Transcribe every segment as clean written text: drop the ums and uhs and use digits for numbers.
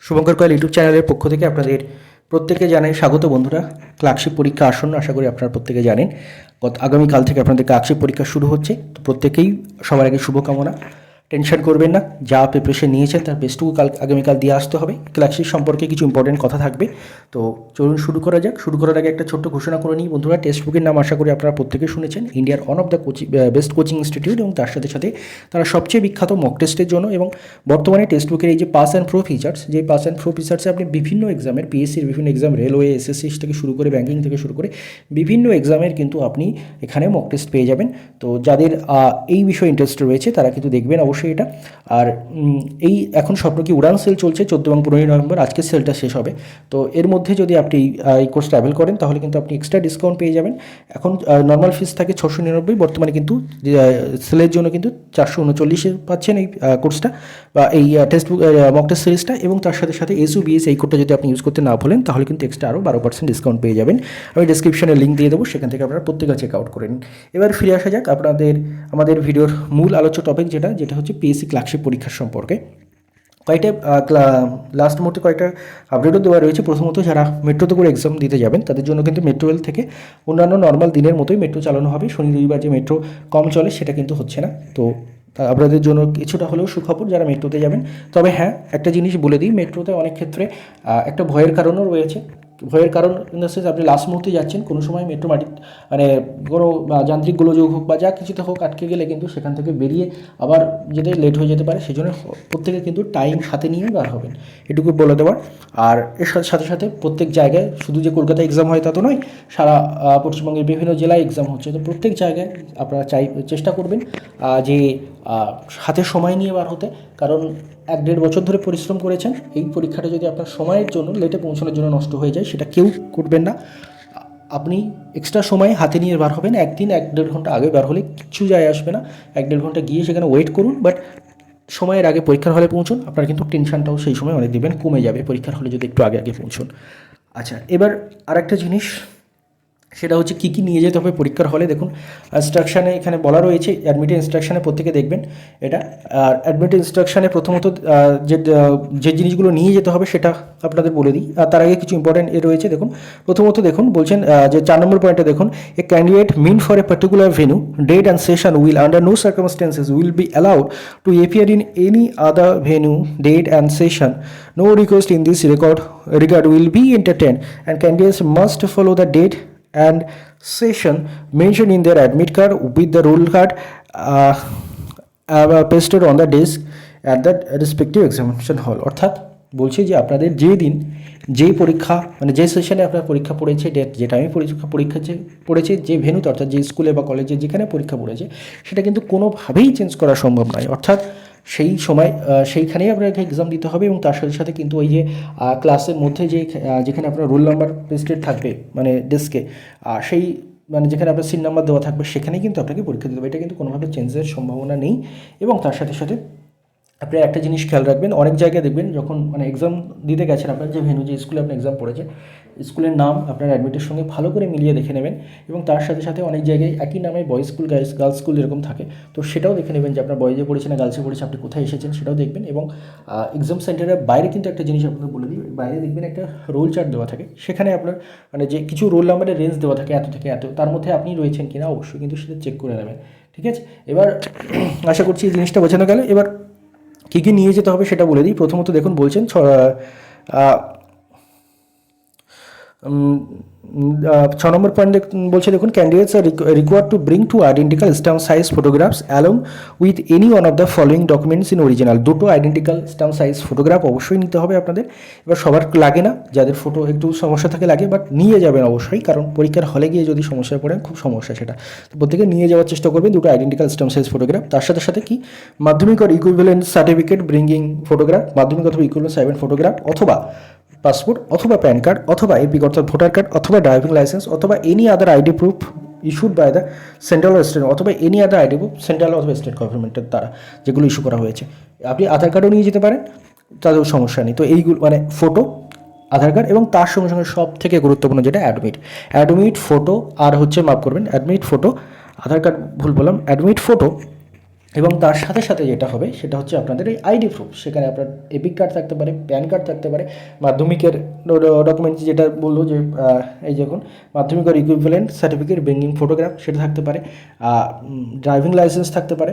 Shubhankar coil YouTube চ্যানেলের পক্ষ থেকে আপনাদের প্রত্যেকে জানাই স্বাগত। বন্ধুরা, ক্লার্কশিপ পরীক্ষা আসন্ন, আশা করি আপনারা প্রত্যেকে জানেন। আগামীকাল থেকে আপনাদের ক্লার্কশিপ পরীক্ষা শুরু হচ্ছে, তো প্রত্যেকেই সবার আগে শুভকামনা। টেনশন করবেন না, যা প্রিপারেশন নিয়েছেন তার বেস্টটুকু আগামীকাল দিয়ে আসতে হবে। ক্লার্কশিপ সম্পর্কে কিছু ইম্পর্টেন্ট কথা থাকবে, তো চলুন শুরু করা যাক। শুরু করার আগে একটা ছোট্ট ঘোষণা করে নিই বন্ধুরা। টেক্সট বুকের নাম আশা করি আপনারা প্রত্যেকে শুনেছেন, ইন্ডিয়ার one of the best coaching institute, এবং তার সাথে সাথে তারা সবচেয়ে বিখ্যাত মক টেস্টের জন্য। এবং বর্তমানে টেক্সট বুকের এই যে পাস অ্যান্ড প্রো ফিচার্স, যে পাস অ্যান্ড প্রো ফিচার্সে আপনি বিভিন্ন এক্সামের, পিএসসির বিভিন্ন এক্সাম, রেলওয়ে, এসএসসি থেকে শুরু করে ব্যাঙ্কিং থেকে শুরু করে বিভিন্ন এক্সামের কিন্তু আপনি এখানে মক টেস্ট পেয়ে যাবেন। তো যাদের এই বিষয়ে ইন্টারেস্ট রয়েছে তারা কিন্তু দেখবেন অবশ্যই এটা। আর এই এখন স্বপ্ন কি উড়ান সেল চলছে 14 এবং 15 নভেম্বর, আজকে সেলটা শেষ হবে। তো এর মধ্যে যদি আপনি এই কোর্স ট্রাভেল করেন তাহলে কিন্তু আপনি এক্সট্রা ডিসকাউন্ট পেয়ে যাবেন। এখন নর্মাল ফিস থাকে 699, বর্তমানে কিন্তু সেলের জন্য কিন্তু 439 পাচ্ছেন এই কোর্সটা বা এই টেক্সট বুক মক টেস্ট সিরিজটা। এবং তার সাথে সাথে এসইউবিএস এই কোডটা যদি আপনি ইউজ করতে না ভুলেন তাহলে কিন্তু এক্সট্রা আরও 12% ডিসকাউন্ট পেয়ে যাবেন। আমি ডিসক্রিপশনে লিঙ্ক দিয়ে দেবো, সেখান থেকে আপনারা প্রত্যেকে চেক আউট করে নিন। এবার ফিরে আসা যাক আমাদের ভিডিওর মূল আলোচ্য টপিক, যেটা হচ্ছে পিএসসি ক্লার্কশিপ পরীক্ষার সম্পর্কে। কয়েকটা লাস্ট মুহূর্তে কয়েকটা আপডেটও দেওয়া রয়েছে। প্রথমত, যারা মেট্রোতে করে এক্সাম দিতে যাবেন তাদের জন্য কিন্তু মেট্রো রেল থেকে অন্যান্য নর্মাল দিনের মতোই মেট্রো চালানো হবে। শনি রবিবার যে মেট্রো কম চলে সেটা কিন্তু হচ্ছে না। তো আপনাদের জন্য কিছুটা হলেও সুখবর যারা মেট্রোতে যাবেন। তবে হ্যাঁ, একটা জিনিস বলে দিই, মেট্রোতে অনেক ক্ষেত্রে একটা ভয়ের কারণও রয়েছে। ভয়ের কারণ ইন দ্য সেন্স, আপনি লাস্ট মুহূর্তে যাচ্ছেন, কোনো সময় মেট্রো মানে কোনো যান্ত্রিক গোলযোগ হোক বা যা কিছুতে হোক আটকে গেলে কিন্তু সেখান থেকে বেরিয়ে আবার যেতে লেট হয়ে যেতে পারে। সেই জন্য প্রত্যেকে কিন্তু টাইম হাতে নিয়ে বার হবেন, এটুকু বলে দেওয়ার। আর এর সাথে সাথে প্রত্যেক জায়গায়, শুধু যে কলকাতায় এক্সাম হয় তা তো নয়, সারা পশ্চিমবঙ্গের বিভিন্ন জেলায় এক্সাম হচ্ছে। তো প্রত্যেক জায়গায় আপনারা চেষ্টা করবেন যে হাতে সময় নিয়ে বার হতে। কারণ 1-1.5 বছর ধরে পরিশ্রম করেছেন, এই পরীক্ষাটা যদি আপনার সময়ের জন্য, লেটে পৌঁছানোর জন্য নষ্ট হয়ে যায়, সেটা কেউ করবেন না। আপনি এক্সট্রা সময় হাতে নিয়ে বার হবেন। একদিন 1-1.5 ঘন্টা আগে বার হলে কিচ্ছু যায় আসবে না। 1-1.5 ঘন্টা গিয়ে সেখানে ওয়েট করুন, বাট সময়ের আগে পরীক্ষার হলে পৌঁছুন। আপনার কিন্তু টেনশনটাও সেই সময় অনেক দেখবেন কমে যাবে, পরীক্ষার হলে যদি একটু আগে পৌঁছুন। আচ্ছা, এবার আরেকটা জিনিস, সেটা হচ্ছে কী কী নিয়ে যেতে হবে পরীক্ষার হলে। দেখুন, ইনস্ট্রাকশানে এখানে বলা রয়েছে, অ্যাডমিটের ইনস্ট্রাকশানে প্রত্যেকে দেখবেন এটা। আর অ্যাডমিটের ইনস্ট্রাকশানে প্রথমত যে জিনিসগুলো নিয়ে যেতে হবে সেটা আপনাদের বলে দিই। আর তার আগে কিছু ইম্পর্টেন্ট রয়েছে। দেখুন, প্রথমত দেখুন, বলছেন যে 4 নম্বর পয়েন্টে দেখুন, a candidate meant for a particular venue, date and session will under no circumstances will be allowed to appear in any other venue, date and session. No request in this regard will be entertained, and candidates must follow the date and session mentioned in their admit card with the roll card pasted on the desk at the respective examination hall। অর্থাৎ বলছি যে আপনাদের যেই পরীক্ষা, মানে যে সেশনে আপনার পরীক্ষা পড়েছে, ডেট যে টাইমে পরীক্ষা পড়েছে, যে ভেন্যুতে, অর্থাৎ যে স্কুলে বা কলেজে যেখানে পরীক্ষা পড়েছে, সেটা কিন্তু কোনোভাবেই চেঞ্জ করা সম্ভব নয়। অর্থাৎ সেই সময় সেইখানেই আপনাকে এক্সাম দিতে হবে। এবং তার সাথে সাথে কিন্তু ওই যে ক্লাসের মধ্যে যেখানে আপনার রোল নাম্বার পেস্টেড থাকবে, মানে ডেস্কে, সেই মানে যেখানে আপনার সিট নাম্বার দেওয়া থাকবে, সেখানেই কিন্তু আপনাকে পরীক্ষা দিতে হবে। এটা কিন্তু কোনোভাবে চেঞ্জের সম্ভাবনা নেই। এবং তার সাথে সাথে আপনি একটা জিনিস খেয়াল রাখবেন, অনেক জায়গায় দেখবেন যখন মানে এক্সাম দিতে গেছেন, আপনার যে ভেন্যু, যে স্কুলে আপনি এক্সাম পড়েছেন, স্কুলের নাম আপনার অ্যাডমিটের সঙ্গে ভালো করে মিলিয়ে দেখে নেবেন। এবং তার সাথে সাথে অনেক জায়গায় একই নামে বয়েজ স্কুল, গার্লস স্কুল এরকম থাকে, তো সেটাও দেখে নেবেন যে আপনার বয়েজে পড়েছে না গার্লসে পড়েছে, আপনি কোথায় এসেছেন সেটাও দেখবেন। এবং এক্সাম সেন্টারের বাইরে কিন্তু একটা জিনিস আপনাদের বলে দিই, বাইরে দেখবেন একটা রোল চার্ট দেওয়া থাকে, সেখানে আপনার মানে যে কিছু রোল নাম্বারের রেঞ্জ দেওয়া থাকে, এত থেকে এত, তার মধ্যে আপনি রয়েছেন কিনা অবশ্যই কিন্তু সেটা চেক করে নেবেন। ঠিক আছে, এবার আশা করছি এই জিনিসটা বোঝানো গেল। এবার কী কী নিয়ে যেতে হবে সেটা বলে দিই। প্রথমত দেখুন, বলছেন 6 নম্বর পয়েন্ট বলছে, দেখুন, candidates are required to bring 2 identical stamp size photographs along with any one of the following documents in original. 2টো আইডেন্টিক্যাল স্ট্যাম্প সাইজ ফটোগ্রাফ অবশ্যই নিতে হবে আপনাদের। এবার সবার লাগে না, যাদের ফটো একটু সমস্যা থাকে লাগে, বাট নিয়ে যাবেন অবশ্যই, কারণ পরীক্ষার হলে গিয়ে যদি সমস্যায় পড়েন খুব সমস্যা সেটা। তো প্রত্যেকে নিয়ে যাওয়ার চেষ্টা করবেন 2টো আইডেন্টিক্যাল স্ট্যাম্প সাইজ ফটোগ্রাফ। তার সাথে সাথে কি, মাধ্যমিক আর ইকুইভ্যালেন্ট সার্টিফিকেট ব্রিঙ্গিং ফটোগ্রাফ, মাধ্যমিক অথবা ইকুইভ্যালেন্ট সার্টিফিকেট ফটোগ্রাফ, অথবা পাসপোর্ট অথবা প্যান কার্ড অথবা এপিক অর্থাৎ ভোটার কার্ড অথবা ড্রাইভিং লাইসেন্স অথবা any other ID proof issued by the central or state, অথবা any other ID proof central অথবা স্টেট গভর্নমেন্টের দ্বারা যেগুলো ইস্যু করা হয়েছে। আপনি আধার কার্ডও নিয়ে যেতে পারেন, তাদের সমস্যা নেই। তো এইগুলো মানে ফটো, আধার কার্ড, এবং তার সঙ্গে সঙ্গে সব থেকে গুরুত্বপূর্ণ যেটা অ্যাডমিট ফটো, আর হচ্ছে মাফ করবেন, অ্যাডমিট ফটো, আধার কার্ড ভুল বললাম, অ্যাডমিট ফটো, এবং তার সাথে সাথে যেটা হবে সেটা হচ্ছে আপনাদের এই আইডি প্রুফ। সেখানে আপনার এপিক কার্ড থাকতে পারে, প্যান কার্ড থাকতে পারে, মাধ্যমিকের ডকুমেন্টস যেটা বললো যে এই দেখুন মাধ্যমিকের ইকুইভ্যালেন্ট সার্টিফিকেট ব্রিঙ্গিং ফটোগ্রাফ সেটা থাকতে পারে, ড্রাইভিং লাইসেন্স থাকতে পারে,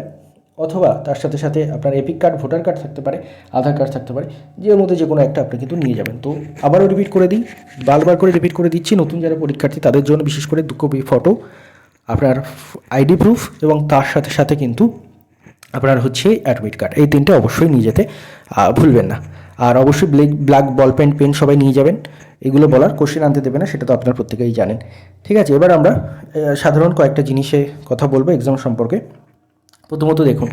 অথবা তার সাথে সাথে আপনার এপিক কার্ড, ভোটার কার্ড থাকতে পারে, আধার কার্ড থাকতে পারে, যে মধ্যে যে কোনো একটা আপনি কিন্তু নিয়ে যাবেন। তো আবারও রিপিট করে দিই, বারবার করে রিপিট করে দিচ্ছি, নতুন যারা পরীক্ষার্থী তাদের জন্য বিশেষ করে 2 কপি ফটো, আপনার আইডি প্রুফ এবং তার সাথে সাথে কিন্তু আপনার হচ্ছে অ্যাডমিট কার্ড, এই তিনটে অবশ্যই নিয়ে যেতে ভুলবেন না। আর অবশ্যই ব্ল্যাক বল পেন সবাই নিয়ে যাবেন। এগুলো বলার, কোশ্চেন আনতে দেবে না সেটা তো আপনার প্রত্যেকেই জানেন। ঠিক আছে, এবার আমরা সাধারণ কয়েকটা জিনিসে কথা বলবো এক্সাম সম্পর্কে। প্রথমত দেখুন,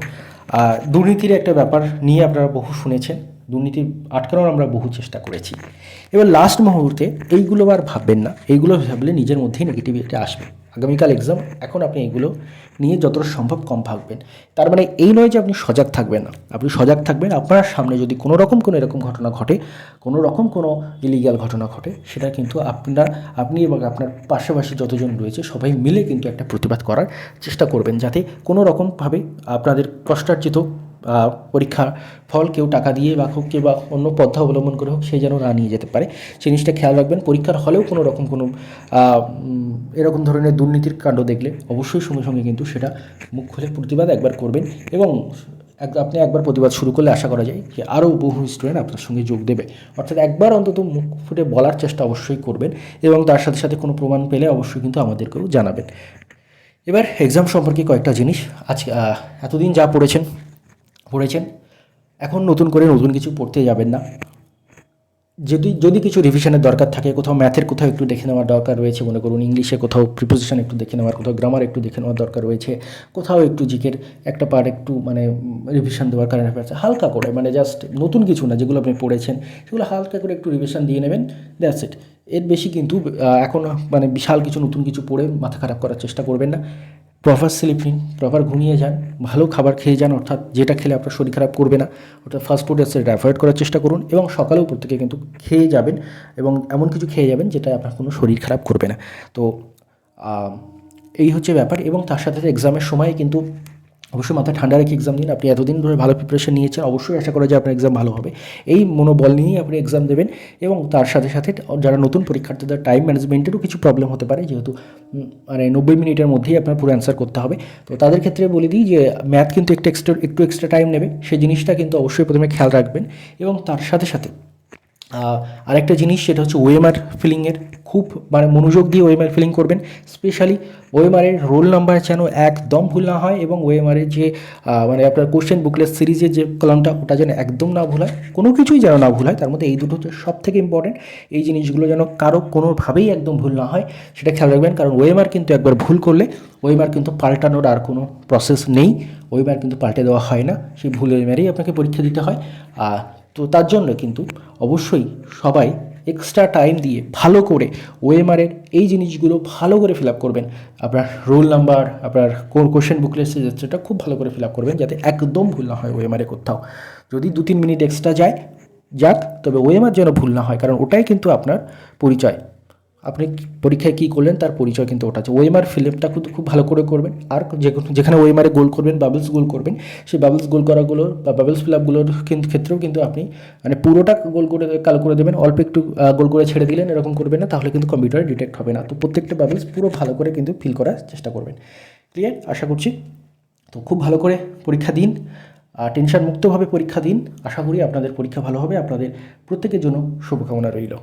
দুর্নীতির একটা ব্যাপার নিয়ে আপনারা বহু শুনেছেন, দুর্নীতি আটকানোর আমরা বহু চেষ্টা করেছি। এবার লাস্ট মুহূর্তে এইগুলো আর ভাববেন না, এইগুলো ভাবলে নিজের মধ্যেই নেগেটিভিটি আসবে। আগামীকাল এক্সাম, এখন আপনি এগুলো নিয়ে যতটা সম্ভব কম ভাববেন। তার মানে এই নয় যে আপনি সজাগ থাকবেন না, আপনি সজাগ থাকবেন। আপনার সামনে যদি কোনো রকম কোনো এরকম ঘটনা ঘটে, কোনো রকম কোনো ইলিগ্যাল ঘটনা ঘটে, সেটা কিন্তু আপনি এবং আপনার পাশাপাশি যতজন রয়েছে সবাই মিলে কিন্তু একটা প্রতিবাদ করার চেষ্টা করবেন, যাতে কোনো রকমভাবে আপনাদের কষ্টার্জিত পরীক্ষার ফল কেউ টাকা দিয়ে বা হোক বা অন্য পদ্ধা অবলম্বন করে হোক সে যেন না নিয়ে যেতে পারে, সেই জিনিসটা খেয়াল রাখবেন। পরীক্ষার হলেও কোনো রকম কোনো এরকম ধরনের দুর্নীতির কাণ্ড দেখলে অবশ্যই সঙ্গে সঙ্গে কিন্তু সেটা মুখ খুলে প্রতিবাদ একবার করবেন, এবং আপনি একবার প্রতিবাদ শুরু করলে আশা করা যায় যে আরও বহু স্টুডেন্ট আপনার সঙ্গে যোগ দেবে। অর্থাৎ একবার অন্তত মুখ ফুটে বলার চেষ্টা অবশ্যই করবেন, এবং তার সাথে সাথে কোনো প্রমাণ পেলে অবশ্যই কিন্তু আমাদেরকেও জানাবেন। এবার এক্সাম সম্পর্কে কয়েকটা জিনিস, আজকে এতদিন যা পড়েছেন, এখন নতুন করে নতুন কিছু পড়তে যাবেন না। যদি কিছু রিভিশনের দরকার থাকে, কোথাও ম্যাথের কোথাও একটু দেখে নেওয়ার দরকার রয়েছে, মনে করুন ইংলিশে কোথাও প্রিপোজিশন একটু দেখে নেওয়ার, কোথাও গ্রামার একটু দেখে নেওয়ার দরকার রয়েছে, কোথাও একটু জিকের একটা পার্ট একটু মানে রিভিশন দেওয়ার কারণে আছে, হালকা করে, মানে জাস্ট নতুন কিছু না, যেগুলো আপনি পড়েছেন সেগুলো হালকা করে একটু রিভিশন দিয়ে নেবেন, দ্যাটস ইট। এর বেশি কিন্তু এখন মানে বিশাল কিছু নতুন কিছু পড়ে মাথা খারাপ করার চেষ্টা করবেন না। প্রপার স্লিপ নিন, প্রপার ঘুমিয়ে যান, ভালো খাবার খেয়ে যান, অর্থাৎ যেটা খেলে আপনার শরীর খারাপ করবে না, অর্থাৎ ফাস্টফুড সেটা অ্যাভয়েড করার চেষ্টা করুন, এবং সকালেও প্রত্যেকে কিন্তু খেয়ে যাবেন, এবং এমন কিছু খেয়ে যাবেন যেটা আপনার কোনো শরীর খারাপ করবে না। তো এই হচ্ছে ব্যাপার। এবং তার সাথে সাথে এক্সামের সময় কিন্তু অবশ্যই মাথা ঠান্ডা রেখে এক্সাম দিন। আপনি এতদিন ধরে ভালো প্রিপারেশন নিয়েছেন, অবশ্যই আশা করা যায় আপনার এক্সাম ভালো হবে। এই মনোবল নিয়েই আপনি এক্সাম দেবেন, এবং তার সাথে সাথে যারা নতুন পরীক্ষার্থীদের টাইম ম্যানেজমেন্টেরও কিছু প্রবলেম হতে পারে, যেহেতু মানে 90 মিনিটের মধ্যেই আপনার পুরো অ্যান্সার করতে হবে। তো তাদের ক্ষেত্রে বলে দিই যে ম্যাথ কিন্তু একটু এক্সট্রা টাইম নেবে, সেই জিনিসটা কিন্তু অবশ্যই প্রথমে খেয়াল রাখবেন। এবং তার সাথে সাথে আরেকটা জিনিস, সেটা হচ্ছে ওএমআর ফিলিংয়ের খুব মানে মনোযোগ দিয়ে ওএমআর ফিলিং করবেন। স্পেশালি ওএমআরের রোল নাম্বার যেন একদম ভুল না হয়, এবং ওএমআরের যে মানে আপনার কোশ্চেন বুকলেট সিরিজের যে কলামটা, ওটা যেন একদম না ভুল হয়, কোনো কিছুই যেন না ভুল হয়। তার মধ্যে এই দুটো হচ্ছে সব থেকে ইম্পর্টেন্ট। এই জিনিসগুলো যেন কারো কোনোভাবেই একদম ভুল না হয়, সেটা খেয়াল রাখবেন। কারণ ওএমআর কিন্তু একবার ভুল করলে ওএমআর কিন্তু পাল্টানোর আর কোনো প্রসেস নেই, ওএমআর কিন্তু পাল্টে দেওয়া হয় না, সেই ভুল ওএমআরেই আপনাকে পরীক্ষা দিতে হয়। তো তার জন্য কিন্তু অবশ্যই সবাই এক্সট্রা টাইম দিয়ে ভালো করে ওএমআরের এই জিনিসগুলো ভালো করে ফিল আপ করবেন। আপনার রোল নাম্বার, আপনার কোশ্চেন বুকলেট সেটা খুব ভালো করে ফিল আপ করবেন, যাতে একদম ভুল না হয় ওএমআরে কোথাও। যদি 2-3 মিনিট এক্সট্রা যাক, তবে ওএমআর যেন ভুল না হয়, কারণ ওটাই কিন্তু আপনার পরিচয়। আপনি পরীক্ষায় কী করলেন তার পরিচয় কিন্তু ওটা আছে। ওএমআর ফিল্মটা খুব ভালো করে করবেন। আর যেখানে ওএমআরে গোল করবেন, বাবলস গোল করবেন, সেই বাবলস গোল করাগুলোর বা বাবলস ফিল আপগুলোর ক্ষেত্রেও কিন্তু আপনি মানে পুরোটা গোল করে কালো করে দেবেন, অল্প একটু গোল করে ছেড়ে দিলেন, এরকম করবেন না, তাহলে কিন্তু কম্পিউটারে ডিটেক্ট হবে না। তো প্রত্যেকটা বাবলস পুরো ভালো করে কিন্তু ফিল করার চেষ্টা করবেন। ক্লিয়ার আশা করছি। তো খুব ভালো করে পরীক্ষা দিন, টেনশন মুক্তভাবে পরীক্ষা দিন। আশা করি আপনাদের পরীক্ষা ভালো হবে। আপনাদের প্রত্যেকের জন্য শুভকামনা রইল।